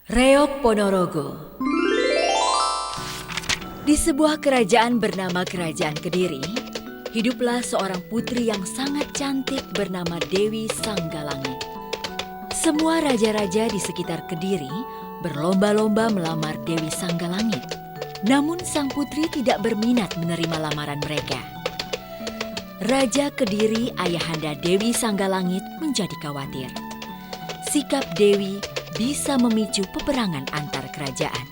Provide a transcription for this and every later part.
Reok Ponorogo. Di sebuah kerajaan bernama Kerajaan Kediri, hiduplah seorang putri yang sangat cantik bernama Dewi Sanggalangit. Semua raja-raja di sekitar Kediri berlomba-lomba melamar Dewi Sanggalangit. Namun sang putri tidak berminat menerima lamaran mereka. Raja Kediri, ayahanda Dewi Sanggalangit, menjadi khawatir. Sikap Dewi bisa memicu peperangan antar kerajaan.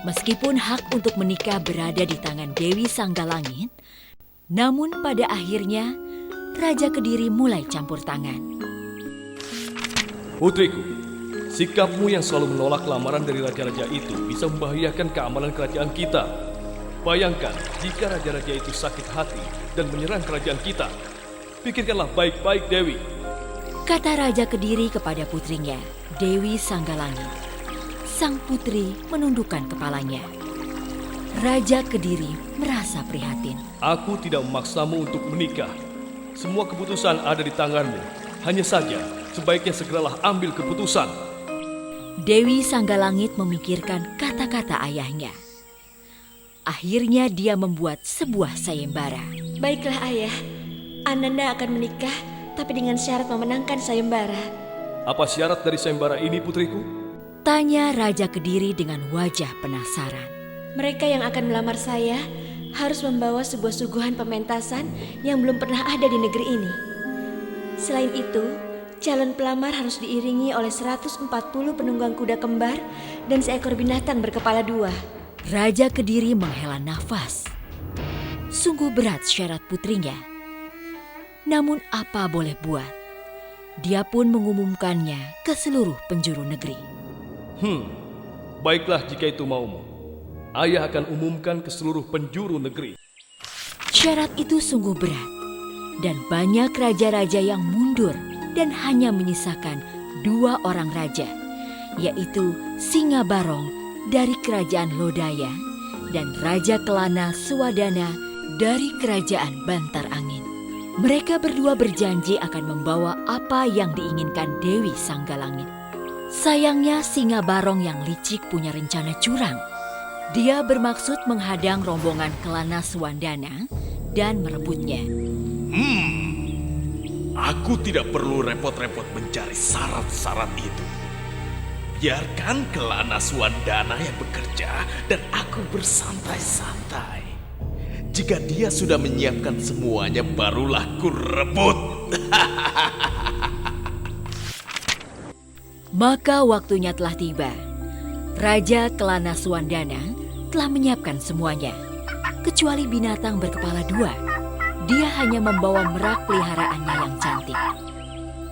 Meskipun hak untuk menikah berada di tangan Dewi Sanggalangit, namun pada akhirnya Raja Kediri mulai campur tangan. Putriku, sikapmu yang selalu menolak lamaran dari raja-raja itu bisa membahayakan keamanan kerajaan kita. Bayangkan jika raja-raja itu sakit hati dan menyerang kerajaan kita. Pikirkanlah baik-baik, Dewi. Kata Raja Kediri kepada putrinya, Dewi Sanggalangit. Sang putri menundukkan kepalanya. Raja Kediri merasa prihatin. Aku tidak memaksamu untuk menikah. Semua keputusan ada di tanganmu. Hanya saja, sebaiknya segeralah ambil keputusan. Dewi Sanggalangit memikirkan kata-kata ayahnya. Akhirnya dia membuat sebuah sayembara. Baiklah ayah, Ananda akan menikah, tapi dengan syarat memenangkan sayembara. Apa syarat dari sayembara ini, putriku? Tanya Raja Kediri dengan wajah penasaran. Mereka yang akan melamar saya harus membawa sebuah suguhan pementasan yang belum pernah ada di negeri ini. Selain itu, calon pelamar harus diiringi oleh 140 penunggang kuda kembar dan seekor binatang berkepala dua. Raja Kediri menghela nafas. Sungguh berat syarat putrinya. Namun apa boleh buat? Dia pun mengumumkannya ke seluruh penjuru negeri. Baiklah jika itu maumu. Ayah akan umumkan ke seluruh penjuru negeri. Syarat itu sungguh berat. Dan banyak raja-raja yang mundur dan hanya menyisakan 2 orang raja, yaitu Singabarong dari kerajaan Lodaya dan Raja Kelana Swadana dari kerajaan Bantar Angin. Mereka berdua berjanji akan membawa apa yang diinginkan Dewi Sanggalangit. Sayangnya Singabarong yang licik punya rencana curang. Dia bermaksud menghadang rombongan Kelana Swadana dan merebutnya. Aku tidak perlu repot-repot mencari syarat-syarat itu. Biarkan Kelana Swadana yang bekerja dan aku bersantai-santai. Jika dia sudah menyiapkan semuanya, barulah ku rebut. Maka waktunya telah tiba. Raja Kelana Swadana telah menyiapkan semuanya, kecuali binatang berkepala 2. Dia hanya membawa merak peliharaannya yang cantik.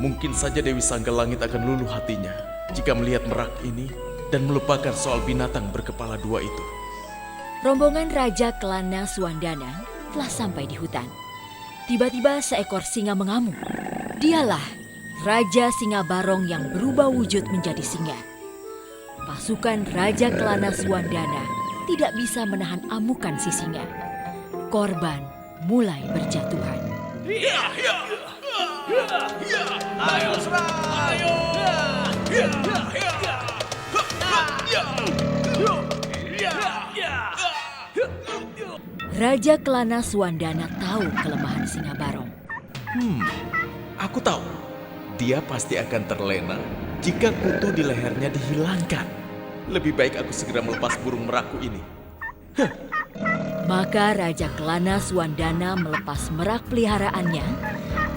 Mungkin saja Dewi Sanggalangit akan luluh hatinya jika melihat merak ini dan melupakan soal binatang berkepala 2 itu. Rombongan Raja Kelana Swadana telah sampai di hutan. Tiba-tiba seekor singa mengamuk. Dialah Raja Singabarong yang berubah wujud menjadi singa. Pasukan Raja Kelana Swadana tidak bisa menahan amukan si singa. Korban mulai berjatuhan. Ayo serang! Ayo! Raja Kelana Swadana tahu kelemahan Singabarong. Aku tahu, dia pasti akan terlena jika kutu di lehernya dihilangkan. Lebih baik aku segera melepas burung merakku ini. Maka Raja Kelana Swadana melepas merak peliharaannya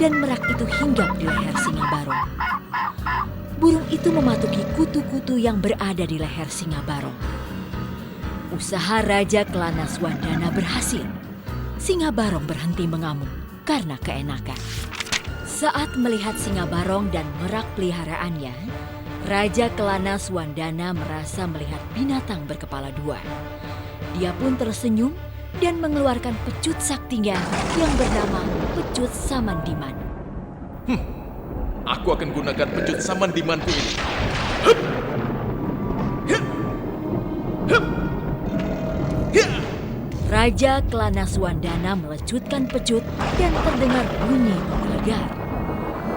dan merak itu hinggap di leher Singabarong. Burung itu mematuki kutu-kutu yang berada di leher Singabarong. Usaha Raja Kelana Swadana berhasil. Singabarong berhenti mengamuk karena keenakan. Saat melihat Singabarong dan merak peliharaannya, Raja Kelana Swadana merasa melihat binatang berkepala 2. Dia pun tersenyum dan mengeluarkan pecut saktinya yang bernama Pecut Samandiman. Aku akan gunakan pecut Samandimanku ini. Raja Kelana Swadana melecutkan pecut dan terdengar bunyi menggelegar.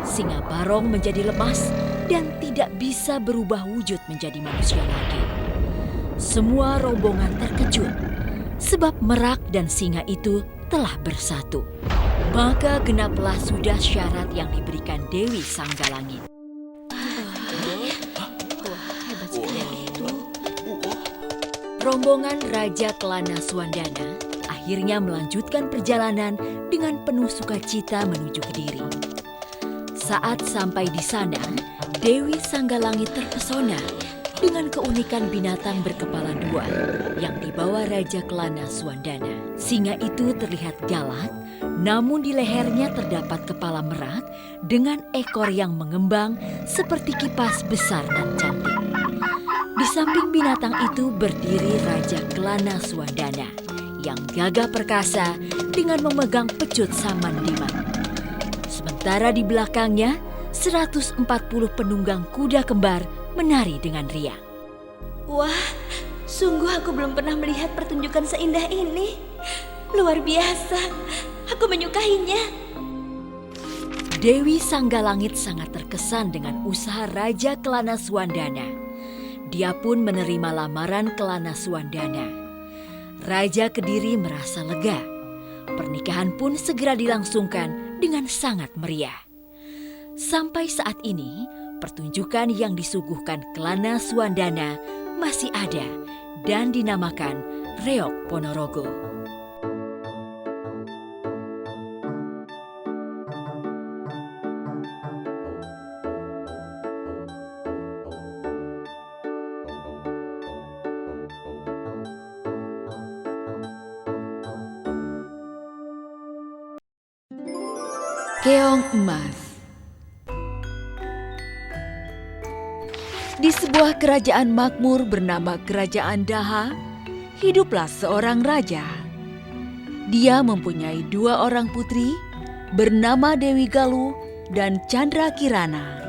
Singabarong menjadi lemas dan tidak bisa berubah wujud menjadi manusia lagi. Semua rombongan terkejut sebab merak dan singa itu telah bersatu. Maka genaplah sudah syarat yang diberikan Dewi Sanggalangit. Hebat sekali itu. Rombongan Raja Kelana Suwandana akhirnya melanjutkan perjalanan dengan penuh sukacita menuju Kediri. Saat sampai di sana, Dewi Sanggalangit terpesona dengan keunikan binatang berkepala dua yang dibawa Raja Kelana Suwandana. Singa itu terlihat galak, namun di lehernya terdapat kepala merak dengan ekor yang mengembang seperti kipas besar dan cantik. Di samping binatang itu berdiri Raja Kelana Suwandana yang gagah perkasa dengan memegang pecut Samandiman. Sementara di belakangnya, 140 penunggang kuda kembar menari dengan riang. Wah, sungguh aku belum pernah melihat pertunjukan seindah ini. Luar biasa, aku menyukainya. Dewi Sanggalangit sangat terkesan dengan usaha Raja Kelana Suwandana. Dia pun menerima lamaran Kelana Suwandana. Raja Kediri merasa lega. Pernikahan pun segera dilangsungkan dengan sangat meriah. Sampai saat ini, pertunjukan yang disuguhkan Kelana Suwandana masih ada dan dinamakan Reog Ponorogo. Keong Emas. Di sebuah kerajaan makmur bernama Kerajaan Daha, hiduplah seorang raja. Dia mempunyai 2 orang putri bernama Dewi Galuh dan Chandra Kirana.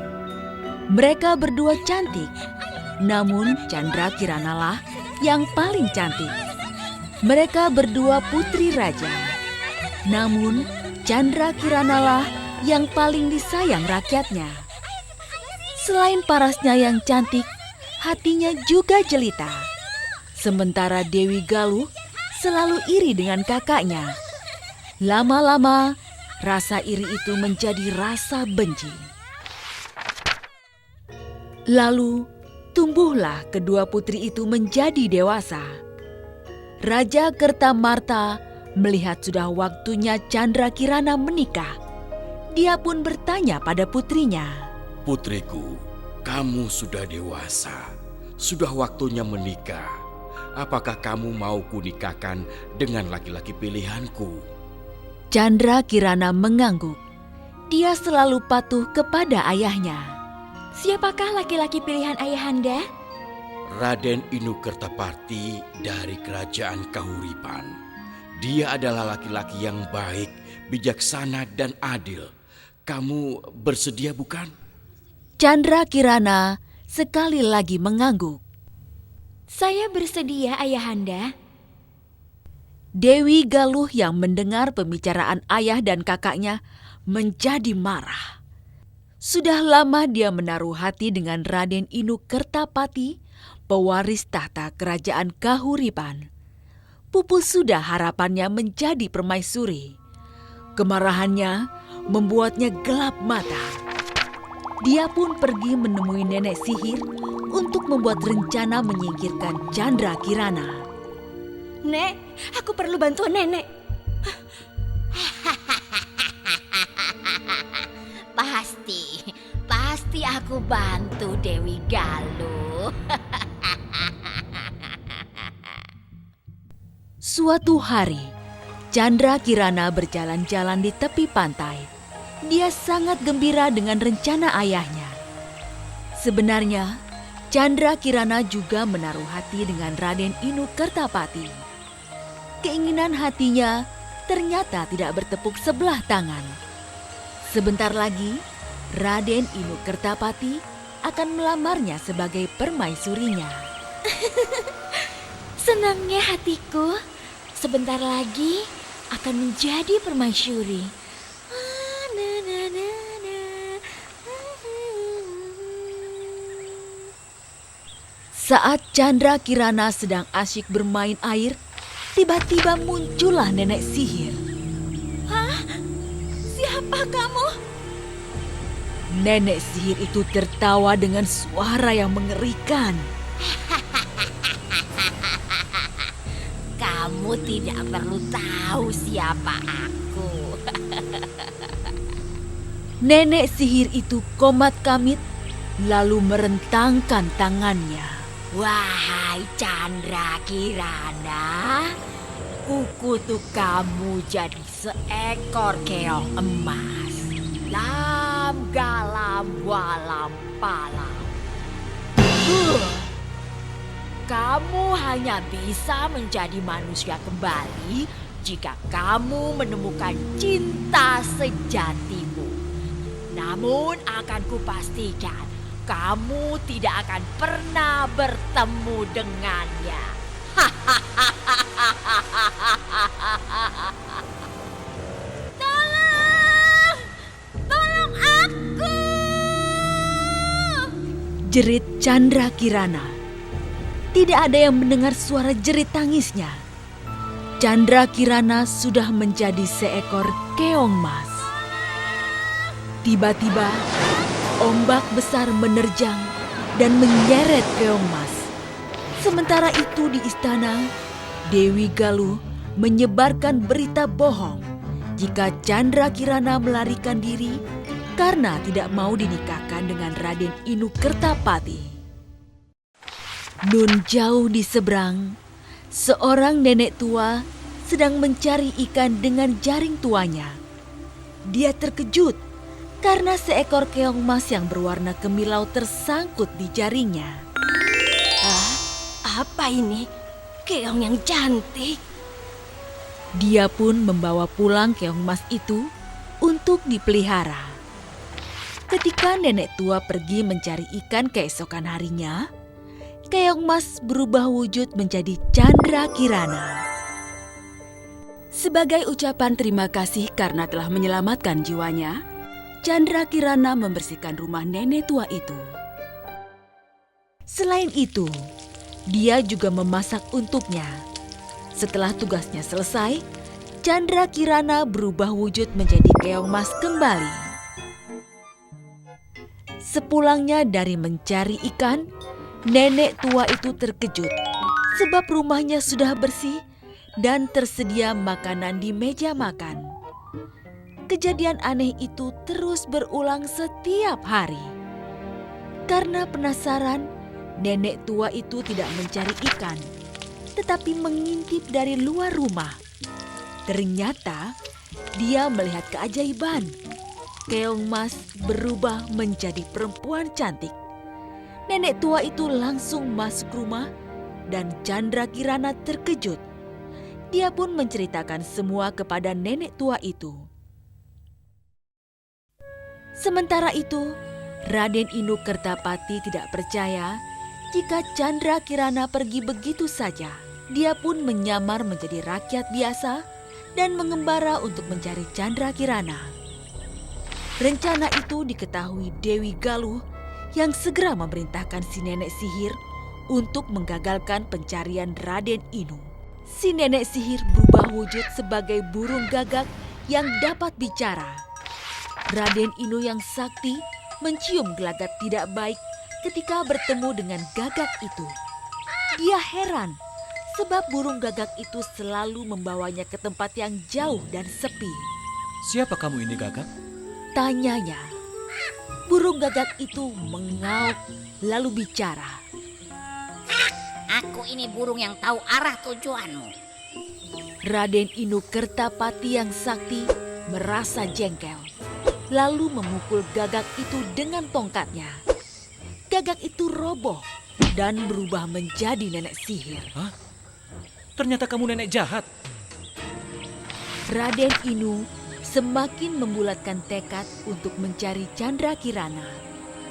Mereka berdua cantik, namun Chandra Kirana lah yang paling cantik. Mereka berdua putri raja, namun Chandra Kirana lah yang paling disayang rakyatnya. Selain parasnya yang cantik, hatinya juga jelita. Sementara Dewi Galuh selalu iri dengan kakaknya. Lama-lama, rasa iri itu menjadi rasa benci. Lalu, tumbuhlah kedua putri itu menjadi dewasa. Raja Kertamarta melihat sudah waktunya Chandra Kirana menikah. Dia pun bertanya pada putrinya, "Putriku, kamu sudah dewasa. Sudah waktunya menikah. Apakah kamu mau kunikahkan dengan laki-laki pilihanku?" Chandra Kirana mengangguk. Dia selalu patuh kepada ayahnya. Siapakah laki-laki pilihan ayahanda? Raden Inu Kertapati dari Kerajaan Kahuripan. Dia adalah laki-laki yang baik, bijaksana, dan adil. Kamu bersedia bukan? Chandra Kirana sekali lagi mengangguk. Saya bersedia, ayahanda. Dewi Galuh yang mendengar pembicaraan ayah dan kakaknya menjadi marah. Sudah lama dia menaruh hati dengan Raden Inu Kertapati, pewaris tahta Kerajaan Kahuripan. Pupus sudah harapannya menjadi permaisuri. Kemarahannya membuatnya gelap mata. Dia pun pergi menemui nenek sihir untuk membuat rencana menyingkirkan Chandra Kirana. Nek, aku perlu bantuan nenek. Pasti aku bantu Dewi Galuh. Suatu hari, Chandra Kirana berjalan-jalan di tepi pantai. Dia sangat gembira dengan rencana ayahnya. Sebenarnya, Chandra Kirana juga menaruh hati dengan Raden Inu Kertapati. Keinginan hatinya ternyata tidak bertepuk sebelah tangan. Sebentar lagi, Raden Inu Kertapati akan melamarnya sebagai permaisurinya. Senangnya hatiku, sebentar lagi akan menjadi permaisuri. Saat Chandra Kirana sedang asyik bermain air, tiba-tiba muncullah nenek sihir. Siapa kamu? Nenek sihir itu tertawa dengan suara yang mengerikan. Kamu tidak perlu tahu siapa aku. Nenek sihir itu komat kamit, lalu merentangkan tangannya. Wahai Chandra Kirana, kukutuk kamu jadi seekor keong emas. Lam galam walam palam. Kamu hanya bisa menjadi manusia kembali jika kamu menemukan cinta sejatimu. Namun akan kupastikan kamu tidak akan pernah bertemu dengannya. Tolong! Tolong aku! Jerit Chandra Kirana. Tidak ada yang mendengar suara jerit tangisnya. Chandra Kirana sudah menjadi seekor keong mas. Tiba-tiba, ombak besar menerjang dan menyeret keong mas. Sementara itu di istana, Dewi Galuh menyebarkan berita bohong jika Chandra Kirana melarikan diri karena tidak mau dinikahkan dengan Raden Inu Kertapati. Nun jauh di seberang, seorang nenek tua sedang mencari ikan dengan jaring tuanya. Dia terkejut karena seekor keong emas yang berwarna kemilau tersangkut di jaringnya. Apa ini? Keong yang cantik. Dia pun membawa pulang keong emas itu untuk dipelihara. Ketika nenek tua pergi mencari ikan keesokan harinya, keong emas berubah wujud menjadi Chandra Kirana. Sebagai ucapan terima kasih karena telah menyelamatkan jiwanya, Chandra Kirana membersihkan rumah nenek tua itu. Selain itu, dia juga memasak untuknya. Setelah tugasnya selesai, Chandra Kirana berubah wujud menjadi keong emas kembali. Sepulangnya dari mencari ikan, nenek tua itu terkejut sebab rumahnya sudah bersih dan tersedia makanan di meja makan. Kejadian aneh itu terus berulang setiap hari. Karena penasaran, nenek tua itu tidak mencari ikan, tetapi mengintip dari luar rumah. Ternyata dia melihat keajaiban. Keong emas berubah menjadi perempuan cantik. Nenek tua itu langsung masuk rumah dan Chandra Kirana terkejut. Dia pun menceritakan semua kepada nenek tua itu. Sementara itu, Raden Inu Kertapati tidak percaya jika Chandra Kirana pergi begitu saja. Dia pun menyamar menjadi rakyat biasa dan mengembara untuk mencari Chandra Kirana. Rencana itu diketahui Dewi Galuh yang segera memerintahkan si nenek sihir untuk menggagalkan pencarian Raden Inu. Si nenek sihir berubah wujud sebagai burung gagak yang dapat bicara. Raden Inu yang sakti mencium gelagat tidak baik ketika bertemu dengan gagak itu. Dia heran sebab burung gagak itu selalu membawanya ke tempat yang jauh dan sepi. Siapa kamu ini, Gagak? Tanyanya. Burung gagak itu mengauk lalu bicara. Aku ini burung yang tahu arah tujuanmu. Raden Inu Kertapati yang sakti merasa jengkel, lalu memukul gagak itu dengan tongkatnya. Gagak itu roboh dan berubah menjadi nenek sihir. Hah? Ternyata kamu nenek jahat. Raden Inu semakin membulatkan tekad untuk mencari Chandra Kirana.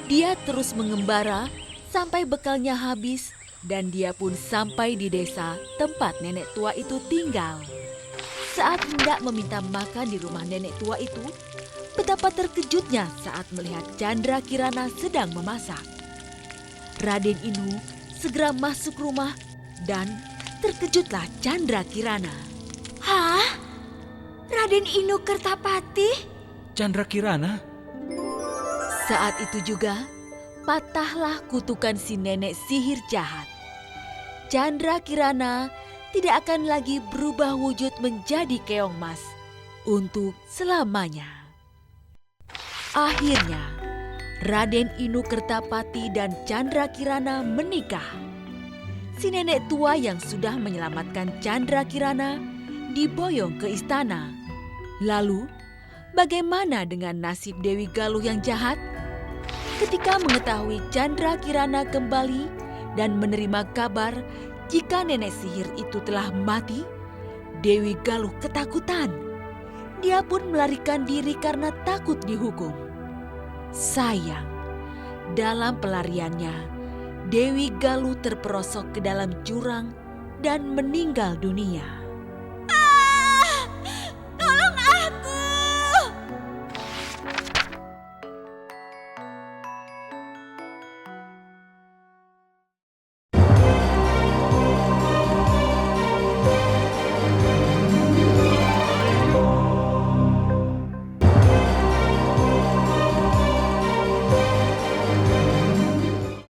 Dia terus mengembara sampai bekalnya habis dan dia pun sampai di desa tempat nenek tua itu tinggal. Saat hendak meminta makan di rumah nenek tua itu, betapa terkejutnya saat melihat Chandra Kirana sedang memasak. Raden Inu segera masuk rumah dan terkejutlah Chandra Kirana. Hah? Raden Inu Kertapati? Chandra Kirana? Saat itu juga patahlah kutukan si nenek sihir jahat. Chandra Kirana tidak akan lagi berubah wujud menjadi keong mas untuk selamanya. Akhirnya, Raden Inu Kertapati dan Chandra Kirana menikah. Si nenek tua yang sudah menyelamatkan Chandra Kirana diboyong ke istana. Lalu, bagaimana dengan nasib Dewi Galuh yang jahat? Ketika mengetahui Chandra Kirana kembali dan menerima kabar jika nenek sihir itu telah mati, Dewi Galuh ketakutan. Dia pun melarikan diri karena takut dihukum. Sayang, dalam pelariannya, Dewi Galuh terperosok ke dalam jurang dan meninggal dunia.